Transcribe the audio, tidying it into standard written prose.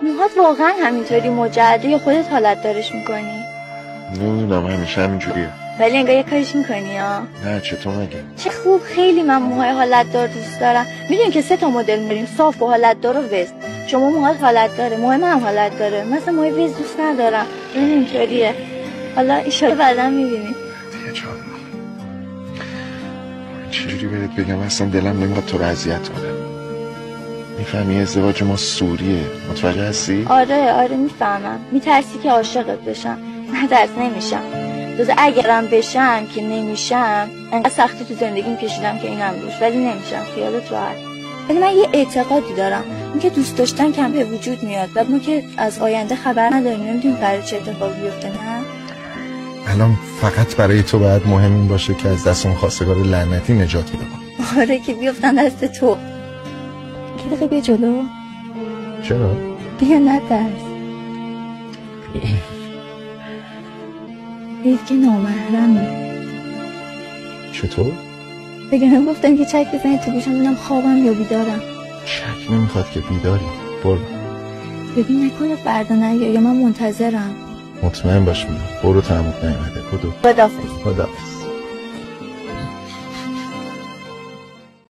موهات واقعا همینطوری مجعده یا خودت حالت دارش میکنی؟ نمیدونم همیشه همینجوریه. ولی انگار یه کارش میکنی ها؟ نه چطور مگه؟ چه خوب، خیلی من موهای حالت دار دوست دارم. میدونی که 3 مدل میریم، صاف و حالت دار و وست. شما موهات حالت داره، موهای من هم حالت داره. مثلا موهای وست دوست ندارم. من اینطوریه. حالا ایشالا بعدا میبینی. چجوری بهت بگم، اصلا دلم نمیخواد تو رو اذیت کنم. میفهمی ازدواج ما سوریه، متوجه هستی؟ آره میفهمم. میترسی که عاشقت بشم. من درس نمیشم. جز اگرم بشم که نمیشم، انقدر سختی تو زندگیم کشیدم که اینم روش، ولی نمیشم. خیالت راحت. ولی من یه اعتقادی دارم، اینکه دوست داشتن کم به وجود میاد و ما که از آینده خبر نداریم، نمیدونیم قراره چه اتفاقی بیفته. نه الان فقط برای تو باید مهم این باشه که از دست اون خواستگار لعنتی نجات بدم. آره که بیفتن دست تو. که دقیقه بیا جلو. چرا؟ بیا نترس. حیف که نامحرمی. چطور؟ بگم گفتم که چک بزنی تو گوشم ببینم خوابم یا بیدارم. چک نمیخواد که بیداری. برو. ببین نکنه فردا یا من منتظرم. مطمئن باش میام. برو تا عمود نیومده. بدو. خداحافظ. خداحافظ.